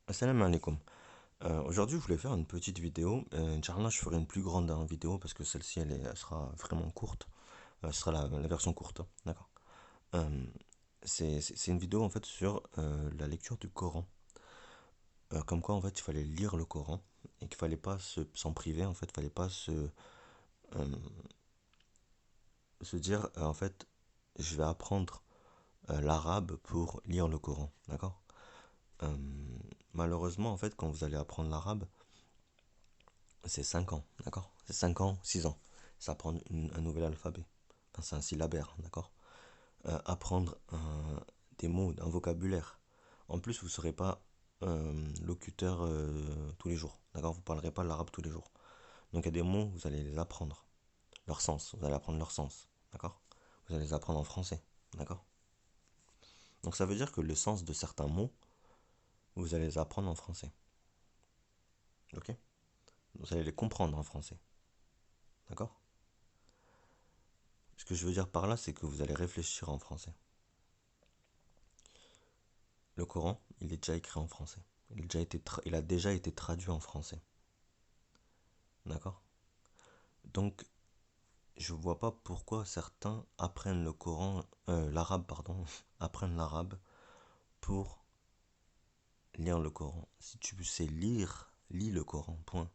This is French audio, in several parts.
Assalamu alaikum. Aujourd'hui, je voulais faire une petite vidéo. Inch'Allah, je ferai une plus grande vidéo parce que celle-ci, elle sera vraiment courte. Ce sera la version courte, hein, d'accord. Euh, c'est une vidéo en fait sur la lecture du Coran. Comme quoi, en fait, il fallait lire le Coran et qu'il fallait pas s'en priver. En fait, il fallait pas euh, se dire, en fait, je vais apprendre l'arabe pour lire le Coran, d'accord. Euh, Malheureusement, en fait, quand vous allez apprendre l'arabe, c'est 5 ans, d'accord? C'est 5 ans, 6 ans. Ça apprend un nouvel alphabet. Enfin, c'est un syllabaire, d'accord? Apprendre des mots, un vocabulaire. En plus, vous ne serez pas locuteur tous les jours, d'accord? Vous ne parlerez pas l'arabe tous les jours. Donc, il y a des mots, vous allez les apprendre. Leur sens, vous allez apprendre leur sens, d'accord? Vous allez les apprendre en français, d'accord? Donc, ça veut dire que le sens de certains mots, vous allez les apprendre en français, ok? Vous allez les comprendre en français, d'accord? Ce que je veux dire par là, c'est que vous allez réfléchir en français. Le Coran, il est déjà écrit en français. Il a déjà été traduit en français. D'accord. Donc, je vois pas pourquoi certains apprennent le Coran, l'arabe, pardon, apprennent l'arabe pour lire le Coran. Si tu sais lire, lis le Coran, point.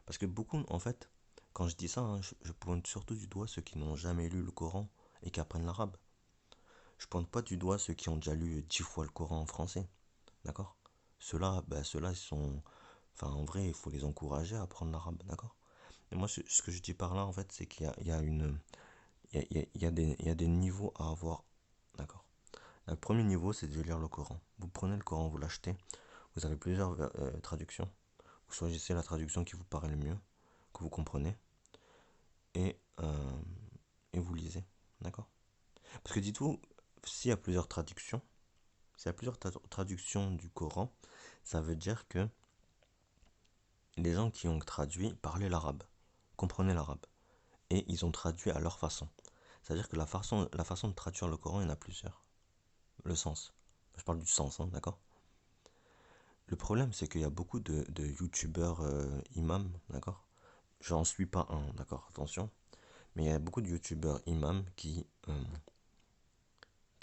Parce que beaucoup, en fait, quand je dis ça, hein, je pointe surtout du doigt ceux qui n'ont jamais lu le Coran et qui apprennent l'arabe. Je pointe pas du doigt ceux qui ont déjà lu 10 fois le Coran en français. D'accord. Ceux-là, ils sont. Enfin, en vrai, il faut les encourager à apprendre l'arabe, d'accord. Et moi, ce que je dis par là, en fait, c'est qu'il y a une. Il y a des niveaux à avoir, d'accord. Le premier niveau, c'est de lire le Coran. Vous prenez le Coran, vous l'achetez. Vous avez plusieurs traductions. Vous choisissez la traduction qui vous paraît le mieux, que vous comprenez, et, euh, et vous lisez, d'accord. Parce que dites-vous, s'il y a plusieurs traductions, s'il y a plusieurs traductions du Coran, ça veut dire que les gens qui ont traduit parlaient l'arabe, comprenaient l'arabe, et ils ont traduit à leur façon. C'est-à-dire que la façon de traduire le Coran, il y en a plusieurs. Le sens. Je parle du sens, hein, d'accord. Le problème, c'est qu'il y a beaucoup de youtubeurs imams, d'accord. J'en suis pas un, d'accord, attention. Mais il y a beaucoup de youtubeurs imams qui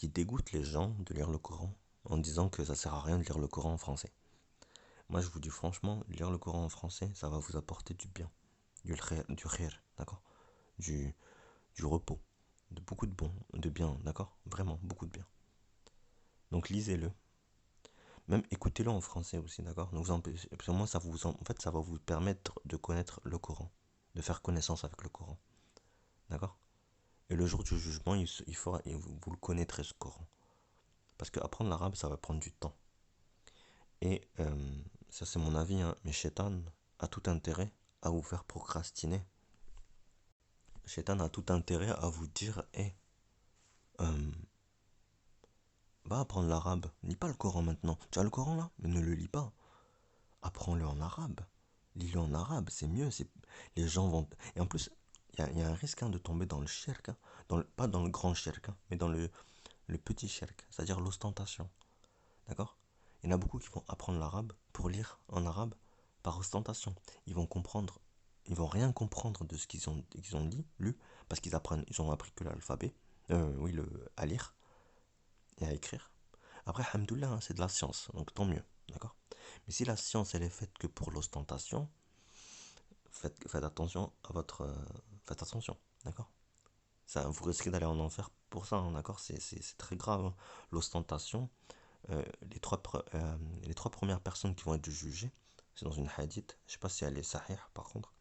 dégoûtent les gens de lire le Coran en disant que ça sert à rien de lire le Coran en français. Moi, je vous dis franchement, lire le Coran en français, ça va vous apporter du bien, du khair, d'accord, du, du repos, de beaucoup de bon, de bien, d'accord, vraiment beaucoup de bien. Donc lisez-le, même écoutez-le en français aussi, d'accord. Donc parce que moi, en fait, ça va vous permettre de connaître le Coran, de faire connaissance avec le Coran, d'accord. Et le jour du jugement, vous le connaîtrez ce Coran, parce qu'apprendre l'arabe, ça va prendre du temps. Et ça, c'est mon avis, hein, mais Shaitan a tout intérêt à vous faire procrastiner. Shaitan a tout intérêt à vous dire, hé, euh, va apprendre l'arabe. Lis pas le Coran maintenant. Tu as le Coran là, mais ne le lis pas. Apprends-le en arabe. Lis-le en arabe, c'est mieux. Les gens vont. Et en plus, il y a un risque, hein, de tomber dans le shirk, hein. Pas dans le grand shirk, hein, mais dans le petit shirk, c'est-à-dire l'ostentation. D'accord. Il y en a beaucoup qui vont apprendre l'arabe pour lire en arabe par ostentation. Ils vont comprendre. Ils vont rien comprendre de ce qu'ils ont lu, parce ils ont appris que l'alphabet, oui, à lire et à écrire. Après, alhamdoulilah, hein, c'est de la science, donc tant mieux, d'accord. Mais si la science, elle est faite que pour l'ostentation, faites attention à votre... faites attention, d'accord. Ça, vous risquez d'aller en enfer pour ça, hein, d'accord. C'est très grave, hein. L'ostentation, euh, les trois premières personnes qui vont être jugées, c'est dans une hadith, je sais pas si elle est sahih par contre.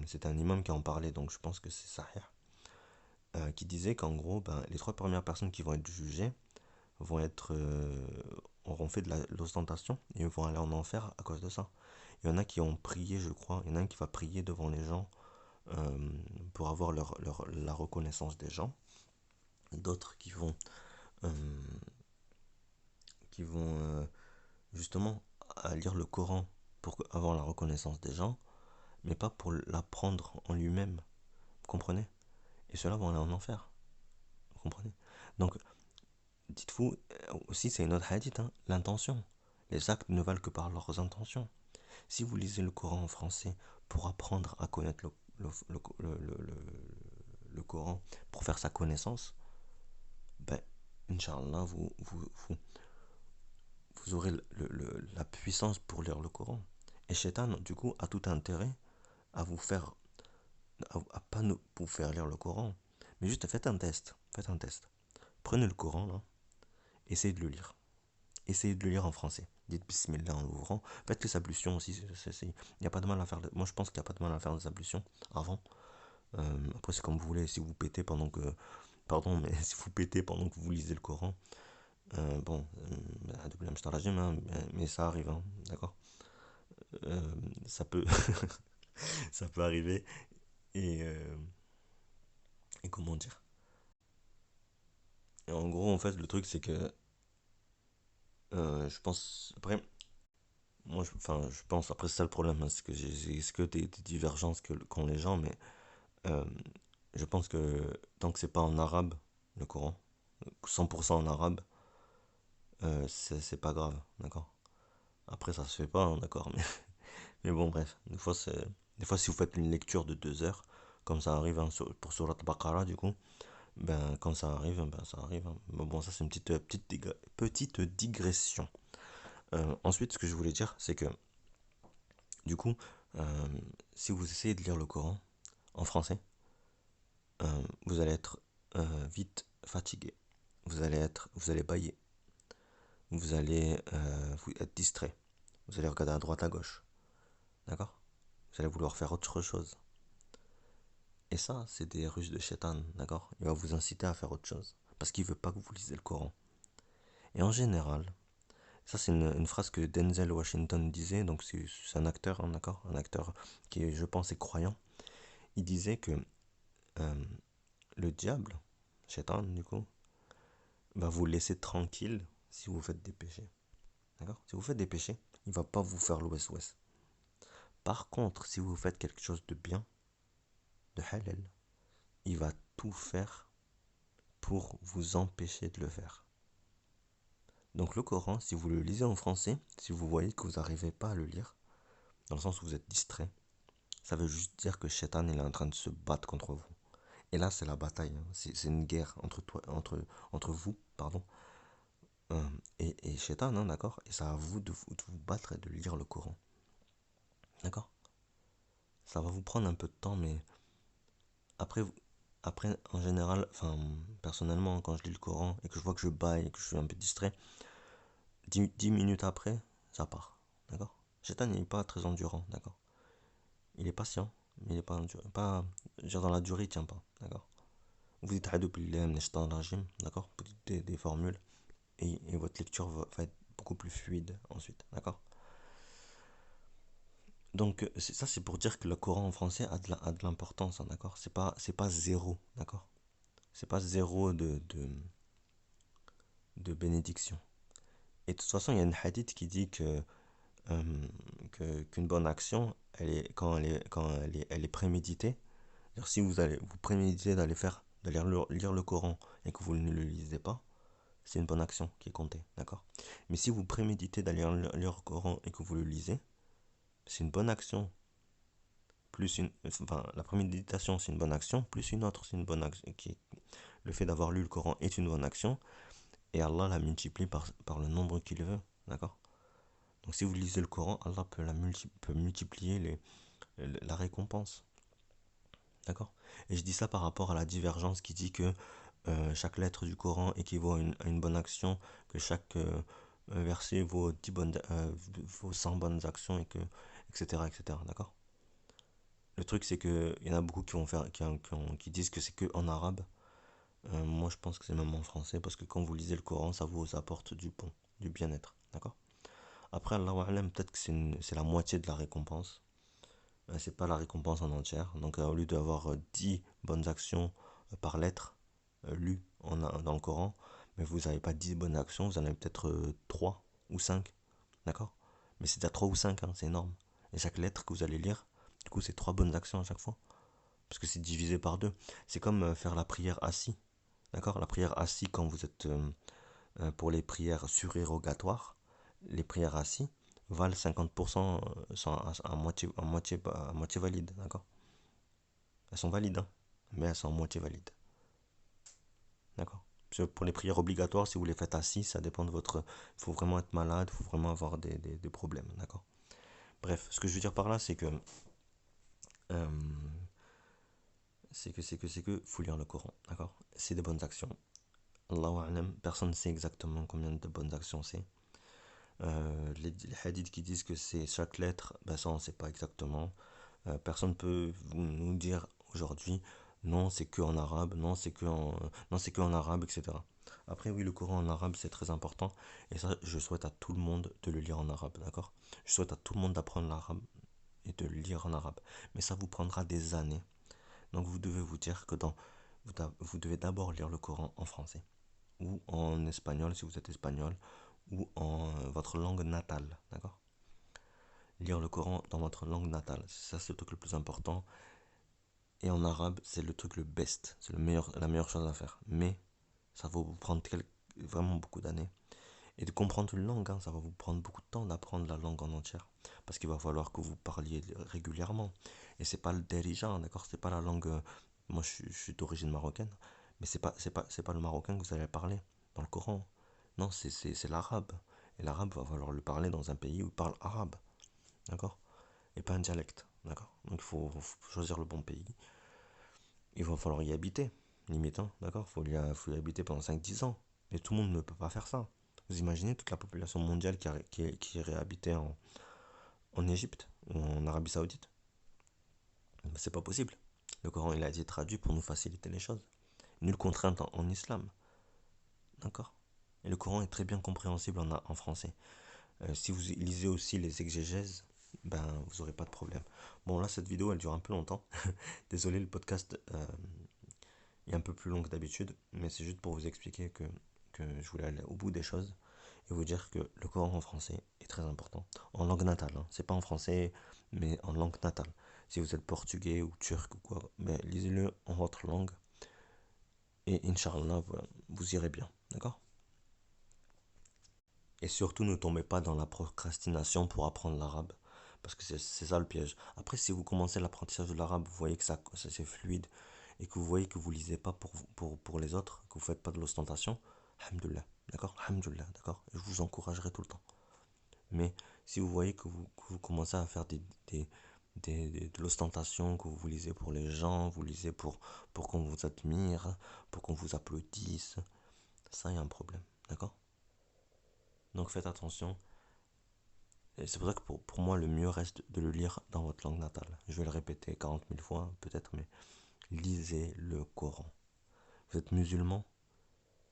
C'est un imam qui en parlait, donc je pense que c'est sahih. Qui disait qu'en gros, ben, les trois premières personnes qui vont être jugées vont être, auront fait de l'ostentation et vont aller en enfer à cause de ça. Il y en a qui ont prié, je crois. Il y en a un qui va prier devant les gens euh, pour avoir la reconnaissance des gens. D'autres euh, qui vont justement à lire le Coran pour avoir la reconnaissance des gens, mais pas pour l'apprendre en lui-même. Vous comprenez? Et ceux-là vont aller en enfer. Vous comprenez? Donc, dites-vous aussi, c'est une autre hadith, hein, l'intention. Les actes ne valent que par leurs intentions. Si vous lisez le Coran en français pour apprendre à connaître le Coran, pour faire sa connaissance, ben, Inch'Allah, vous aurez la puissance pour lire le Coran. Et Shaitan, du coup, a tout intérêt à vous faire, à pas vous faire lire le Coran, mais juste faites un test. Faites un test. Prenez le Coran, là, essayez de le lire. Essayez de le lire en français. Dites Bismillah en l'ouvrant. Faites les ablutions aussi. Il n'y a pas de mal à faire. Moi, je pense qu'il n'y a pas de mal à faire des ablutions avant. Après, c'est comme vous voulez. Si vous pétez pendant que. Pardon, mais si vous pétez pendant que vous lisez le Coran, bon, mais ça arrive, hein, d'accord. Ça peut, ça peut arriver. Et, euh, et comment dire. Et en gros, en fait, le truc, c'est que je pense. Après, moi, je pense. Après, c'est ça le problème. Hein, c'est que c'est que des divergences qu'ont les gens, mais euh, je pense que tant que c'est pas en arabe, le Coran, 100% en arabe, c'est pas grave, d'accord. Après, ça se fait pas, hein, d'accord, mais bon, bref. Des fois, si vous faites une lecture de 2 heures, comme ça arrive hein, pour Surat Baqarah, du coup, ben, quand ça arrive, ben, ça arrive. Hein. Mais bon, ça, c'est une petite digression. Ensuite, ce que je voulais dire, c'est que, du coup, euh, si vous essayez de lire le Coran en français, vous allez être vite fatigué. Vous allez bailler. Vous allez vous être distrait. Vous allez regarder à droite, à gauche. D'accord. Vous allez vouloir faire autre chose. Et ça, c'est des ruses de Shaitan. D'accord. Il va vous inciter à faire autre chose. Parce qu'il veut pas que vous lisez le Coran. Et en général, ça c'est une phrase que Denzel Washington disait. Donc c'est un acteur, hein, d'accord. Un acteur qui, je pense, est croyant. Il disait que euh, le diable, Shaitan, du coup, va vous laisser tranquille si vous faites des péchés. D'accord. Si vous faites des péchés, il va pas vous faire l'ouest-ouest. Par contre, si vous faites quelque chose de bien, de halal, il va tout faire pour vous empêcher de le faire. Donc le Coran, si vous le lisez en français, si vous voyez que vous n'arrivez pas à le lire, dans le sens où vous êtes distrait, ça veut juste dire que Shaitan est en train de se battre contre vous. Et là, c'est la bataille, hein. C'est une guerre entre vous, pardon, et Shaitan, hein, d'accord. Et c'est à vous de vous battre et de lire le Coran, d'accord. Ça va vous prendre un peu de temps, mais après, après, en général, enfin, personnellement, quand je lis le Coran et que je vois que je baille et que je suis un peu distrait, 10 minutes après, ça part. D'accord. Shaitan, il n'est pas très endurant. D'accord. Il est patient, mais il n'est pas endurant. Pas, genre dans la durée, il tient pas. D'accord. Vous dites Hadou Billah min shaitan rajim. D'accord. Vous dites des formules et votre lecture va être beaucoup plus fluide ensuite. D'accord. Donc, ça, c'est pour dire que le Coran en français a de l'importance. Hein, d'accord. C'est pas zéro. D'accord. C'est pas zéro de bénédiction. Et de toute façon, il y a une hadith qui dit euh, qu'une bonne action, elle est préméditée. Si vous préméditez d'aller lire le Coran et que vous ne le lisez pas, c'est une bonne action qui est comptée, d'accord. Mais si vous préméditez d'aller lire le Coran et que vous le lisez, c'est une bonne action plus enfin, la préméditation c'est une bonne action plus une autre c'est une bonne action le fait d'avoir lu le Coran est une bonne action et Allah la multiplie par le nombre qu'il veut, d'accord. Donc si vous lisez le Coran, Allah peut multiplier la récompense. D'accord. Et je dis ça par rapport à la divergence qui dit que chaque lettre du Coran équivaut à une bonne action, que chaque verset vaut 100 bonnes actions, etc. etc. D'accord. Le truc, c'est qu'il y en a beaucoup qui vont faire, qui disent que c'est que en arabe. Moi, je pense que c'est même en français, parce que quand vous lisez le Coran, ça vous apporte du bon, du bien-être. D'accord. Après, Allah Alam, peut-être que c'est la moitié de la récompense. C'est pas la récompense en entière. Donc, au lieu d'avoir 10 bonnes actions par lettre lues dans le Coran, mais vous n'avez pas 10 bonnes actions, vous en avez peut-être 3 ou 5. D'accord. Mais c'est déjà 3 ou 5, hein, c'est énorme. Et chaque lettre que vous allez lire, du coup, c'est 3 bonnes actions à chaque fois. Parce que c'est divisé par 2. C'est comme faire la prière assis. D'accord. La prière assis, quand vous êtes pour les prières surérogatoires, les prières assis valent 50%, sont à moitié valides, d'accord? Elles sont valides, hein, mais elles sont à moitié valides, d'accord? Parce que pour les prières obligatoires, si vous les faites assis, ça dépend de votre... Il faut vraiment être malade, il faut vraiment avoir des problèmes, d'accord? Bref, ce que je veux dire par là, euh, faut lire le Coran, d'accord? C'est des bonnes actions. Allahu a'lam, personne ne sait exactement combien de bonnes actions c'est. Les hadiths qui disent que c'est chaque lettre, ben ça on ne sait pas exactement. Personne ne peut nous dire aujourd'hui, non c'est que en arabe, non c'est que en arabe, etc. Après oui, le Coran en arabe c'est très important, et ça je souhaite à tout le monde de le lire en arabe, d'accord? Je souhaite à tout le monde d'apprendre l'arabe et de le lire en arabe, mais ça vous prendra des années. Donc vous devez vous dire que vous devez d'abord lire le Coran en français, ou en espagnol si vous êtes espagnol, ou en votre langue natale, d'accord? Lire le Coran dans votre langue natale, ça c'est le truc le plus important. Et en arabe, c'est le truc le best, c'est la meilleure chose à faire. Mais ça va vous prendre vraiment beaucoup d'années. Et de comprendre une langue, hein, ça va vous prendre beaucoup de temps d'apprendre la langue en entière. Parce qu'il va falloir que vous parliez régulièrement. Et c'est pas le derija, d'accord? C'est pas la langue. Moi, je suis d'origine marocaine, mais c'est pas le marocain que vous allez parler dans le Coran. Non, c'est l'arabe. Et l'arabe va falloir le parler dans un pays où il parle arabe, d'accord? Et pas un dialecte, d'accord? Donc faut choisir le bon pays. Il va falloir y habiter, limite, hein, d'accord? Faut y habiter pendant 5 10 ans. Et tout le monde ne peut pas faire ça. Vous imaginez toute la population mondiale qui irait habiter en Égypte ou en Arabie Saoudite? C'est pas possible. Le Coran, il a été traduit pour nous faciliter les choses. Nulle contrainte en islam, d'accord? Et le Coran est très bien compréhensible en français. Si vous lisez aussi les exégèses, ben vous aurez pas de problème. Bon là cette vidéo elle dure un peu longtemps. Désolé, le podcast est un peu plus long que d'habitude, mais c'est juste pour vous expliquer que je voulais aller au bout des choses et vous dire que le Coran en français est très important. En langue natale, hein. C'est pas en français, mais en langue natale. Si vous êtes portugais ou turc ou quoi, ben, lisez-le en votre langue et Inch'Allah, vous irez bien. D'accord? Et surtout, ne tombez pas dans la procrastination pour apprendre l'arabe. Parce que c'est ça le piège. Après, si vous commencez l'apprentissage de l'arabe, vous voyez que ça c'est fluide et que vous voyez que vous lisez pas pour les autres, que vous faites pas de l'ostentation, alhamdoulilah, d'accord? Alhamdoulilah, d'accord? Je vous encouragerai tout le temps. Mais si vous voyez que vous commencez à faire de l'ostentation, que vous lisez pour les gens, vous lisez pour qu'on vous admire, pour qu'on vous applaudisse, ça, il y a un problème, d'accord? Donc faites attention. Et c'est pour ça que pour moi, le mieux reste de le lire dans votre langue natale. Je vais le répéter 40 000 fois, peut-être, mais lisez le Coran. Vous êtes musulman,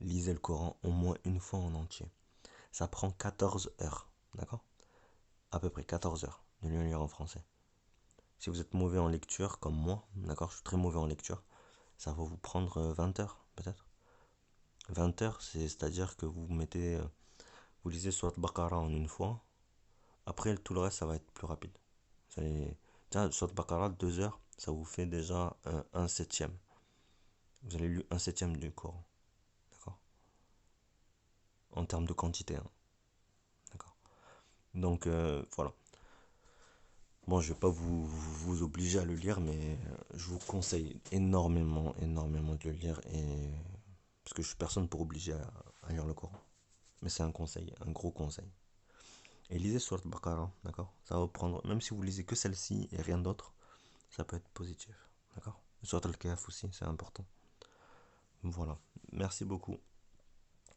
lisez le Coran au moins une fois en entier. Ça prend 14 heures, d'accord? À peu près 14 heures de le lire en français. Si vous êtes mauvais en lecture, comme moi, d'accord, je suis très mauvais en lecture, ça va vous prendre 20 heures, peut-être. 20 heures, c'est-à-dire que vous lisez Surat Baqarah en une fois. Après, tout le reste, ça va être plus rapide. Tiens, Surat Baqarah, 2 heures, ça vous fait déjà un septième. Vous avez lu un septième du Coran, d'accord? En termes de quantité, hein, d'accord? Donc, voilà. Bon, je vais pas vous obliger à le lire, mais je vous conseille énormément, énormément de le lire, parce que je suis personne pour obliger à lire le Coran. Mais c'est un conseil, un gros conseil. Et lisez Surat Baqarah, d'accord? Ça va prendre, même si vous lisez que celle-ci et rien d'autre, ça peut être positif, d'accord? Surat Al-Kahf aussi, c'est important. Voilà, merci beaucoup.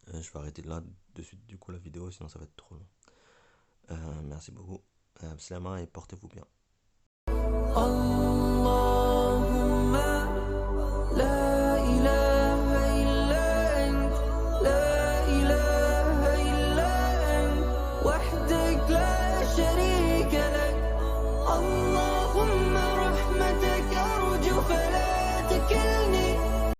Je vais arrêter là de suite du coup la vidéo, sinon ça va être trop long. Merci beaucoup. Slama et portez-vous bien.